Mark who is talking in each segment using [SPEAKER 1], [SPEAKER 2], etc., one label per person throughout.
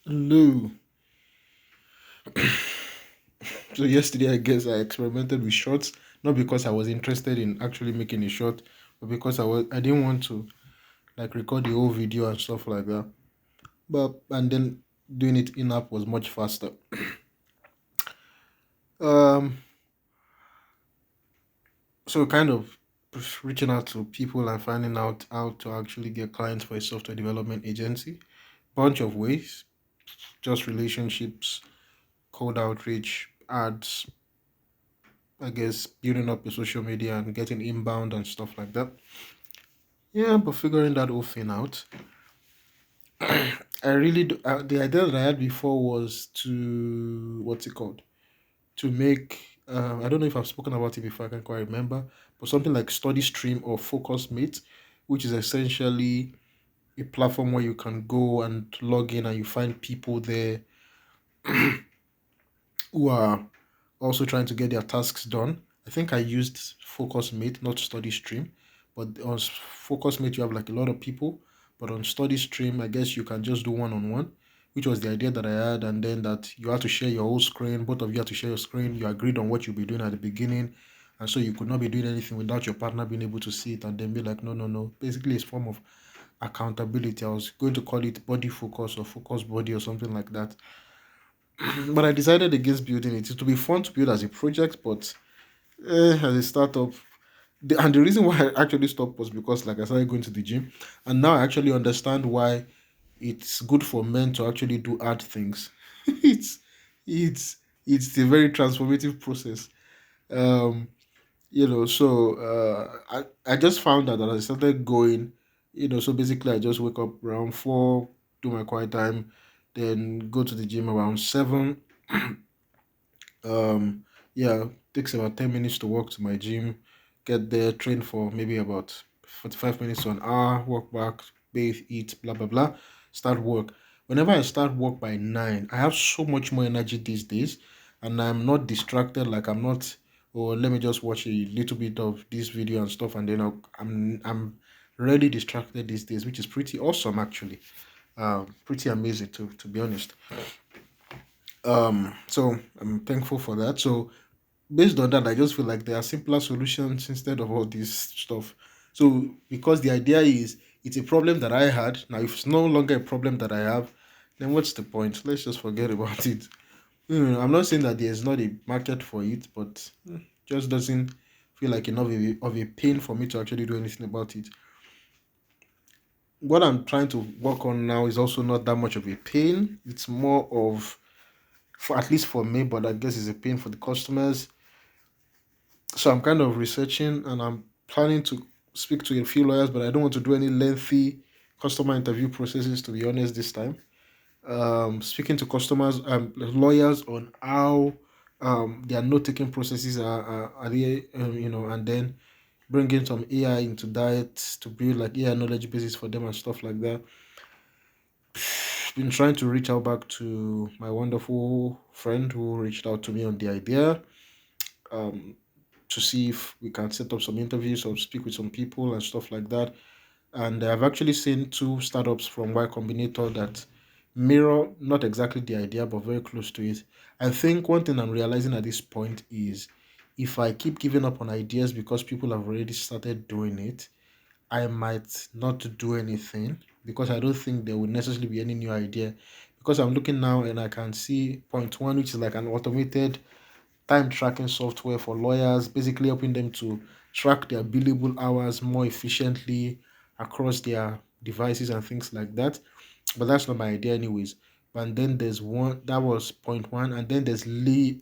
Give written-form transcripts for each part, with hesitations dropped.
[SPEAKER 1] Lou. So yesterday, I guess I experimented with shorts, not because I was interested in actually making a short, but because I didn't want to like record the whole video and stuff like that. But and then doing it in app was much faster. Um, so kind of reaching out to people and finding out how to actually get clients for a software development agency. Bunch of ways, just relationships, cold outreach, ads, I guess building up your social media and getting inbound and stuff like that. Yeah, but figuring that whole thing out, I really do, the idea that I had before was to what's it called? To make I don't know if I've spoken about it before. I can't quite remember, but something like Study Stream or Focus Mate, which is essentially a platform where you can go and log in and you find people there who are also trying to get their tasks done. I think I used Focus Mate, not Study Stream, but on Focus Mate you have like a lot of people, but on Study Stream I guess you can just do one on one, which was the idea that I had, and then that you had to share your whole screen. Both of you had to share your screen. You agreed on what you'll be doing at the beginning, and so you could not be doing anything without your partner being able to see it and then be like, no, no, no. Basically, it's a form of accountability. I was going to call it body focus or focus body or something like that. But I decided against building it. It would be fun to build as a project, but as a startup, and the reason why I actually stopped was because, like, I started going to the gym, and now I actually understand why it's good for men to actually do hard things. it's it's it's a very transformative process. Um, I just found that as I started going, so basically I just wake up around 4, do my quiet time, then go to the gym around 7. um yeah, takes about 10 minutes to walk to my gym, get there, train for maybe about 45 minutes to an hour, walk back, bathe, eat, blah blah blah, start work. Whenever I start work by 9, I have so much more energy these days, and I'm not distracted. Like, I'm not, oh, let me just watch a little bit of this video and stuff, and then I'm really distracted these days, which is pretty awesome actually. Pretty amazing to be honest. So I'm thankful for that. So based on that, I just feel like there are simpler solutions instead of all this stuff. So because the idea is it's a problem that I had, now if it's no longer a problem that I have, then what's the point? Let's just forget about it. I'm not saying that there's not a market for it, but just doesn't feel like enough of a pain for me to actually do anything about it. What I'm trying to work on now is also not that much of a pain. It's more of, for at least for me, but I guess it's a pain for the customers. So I'm kind of researching and I'm planning to speak to a few lawyers, but I don't want to do any lengthy customer interview processes, to be honest, this time. Speaking to customers, lawyers, on how their note taking processes are they, and then bringing some AI into that to build like AI knowledge bases for them and stuff like that. Been trying to reach out back to my wonderful friend who reached out to me on the idea. Um, to see if we can set up some interviews or speak with some people and stuff like that. And I've actually seen two startups from Y Combinator that mirror not exactly the idea but very close to it. I think one thing I'm realizing at this point is if I keep giving up on ideas because people have already started doing it, I might not do anything because I don't think there will necessarily be any new idea. Because I'm looking now and I can see point one, which is like an automated time tracking software for lawyers, basically helping them to track their billable hours more efficiently across their devices and things like that. But that's not my idea, anyways. And then there's one that was point one, and then there's LEYA,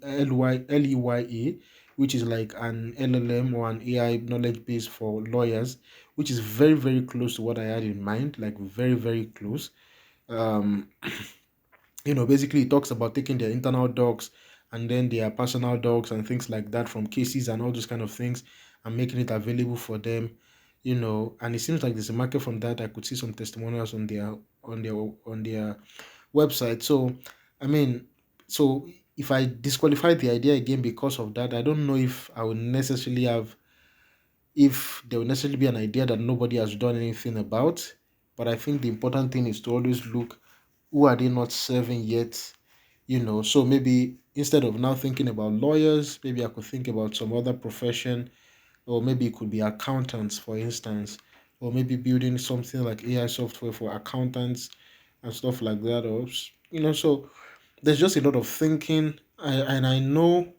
[SPEAKER 1] which is like an LLM or an AI knowledge base for lawyers, which is very, very close to what I had in mind, like very, very close. Um, Basically it talks about taking their internal docs and then their personal docs and things like that from cases and all those kind of things and making it available for them. And it seems like there's a market from that. I could see some testimonials on their website. So I mean, so if I disqualify the idea again because of that, I don't know if there will necessarily be an idea that nobody has done anything about. But I think the important thing is to always look who are they not serving yet? So maybe instead of now thinking about lawyers, maybe I could think about some other profession, or maybe it could be accountants, for instance, or maybe building something like AI software for accountants and stuff like that. So there's just a lot of thinking. And I know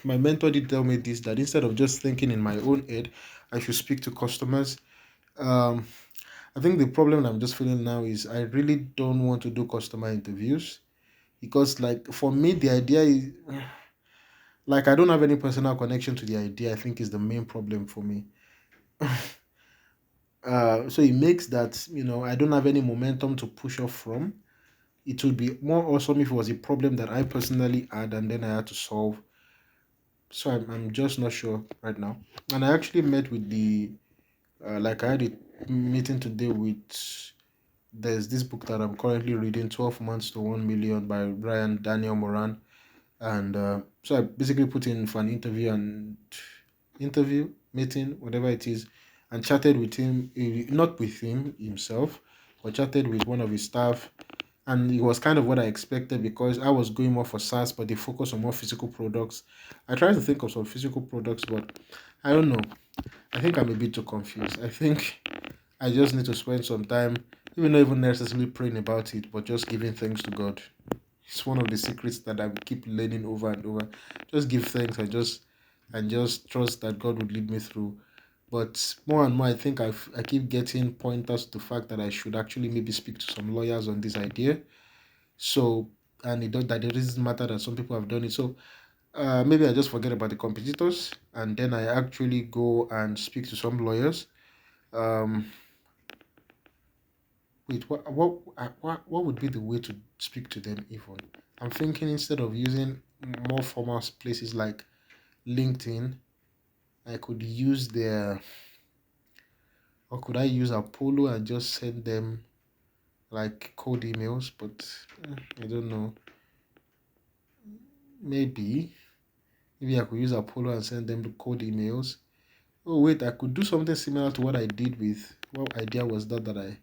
[SPEAKER 1] my mentor did tell me this, that instead of just thinking in my own head, I should speak to customers. Um, I think the problem I'm just feeling now is I really don't want to do customer interviews because, like, for me, the idea is like I don't have any personal connection to the idea. I think is the main problem for me. So it makes that I don't have any momentum to push off from. It would be more awesome if it was a problem that I personally had and then I had to solve. So I'm just not sure right now. And I actually met with like I had a meeting today with, there's this book that I'm currently reading, 12 Months to 1 Million by Brian Daniel Moran. And so I basically put in for an interview, meeting, whatever it is, and chatted with him, not with him himself, but chatted with one of his staff. And it was kind of what I expected because I was going more for SaaS, but they focus on more physical products. I tried to think of some physical products, but I don't know. I think I'm a bit too confused. I think I just need to spend some time, even not even necessarily praying about it, but just giving thanks to God. It's one of the secrets that I keep learning over and over. Just give thanks and just trust that God would lead me through. But more and more, I think I keep getting pointers to the fact that I should actually maybe speak to some lawyers on this idea. So, and that it doesn't matter that some people have done it. So maybe I just forget about the competitors and then I actually go and speak to some lawyers. Um, Wait, what would be the way to speak to them even? I'm thinking instead of using more formal places like LinkedIn, I could use or could I use Apollo and just send them like cold emails? But I don't know. Maybe, maybe I could use Apollo and send them the cold emails. Oh wait, I could do something similar to what I did with, what idea was that I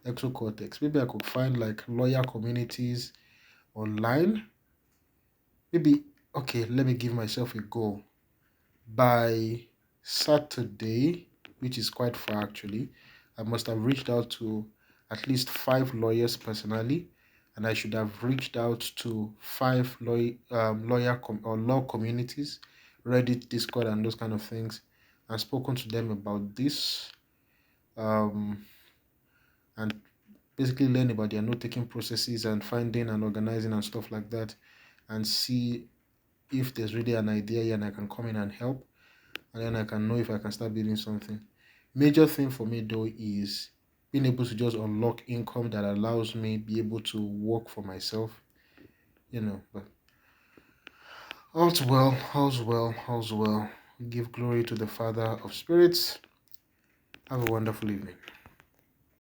[SPEAKER 1] Exocortex. Maybe I could find like lawyer communities online. Maybe, okay, let me give myself a goal. By Saturday, which is quite far actually, I must have reached out to at least five lawyers personally, and I should have reached out to five or law communities, Reddit, Discord, and those kind of things, and spoken to them about this, um, and basically learn about their note taking processes and finding and organizing and stuff like that, and see if there's really an idea here and I can come in and help, and then I can know if I can start building something. Major thing for me though is being able to just unlock income that allows me be able to work for myself, But all's well, all's well, all's well. Give glory to the Father of spirits. Have a wonderful evening.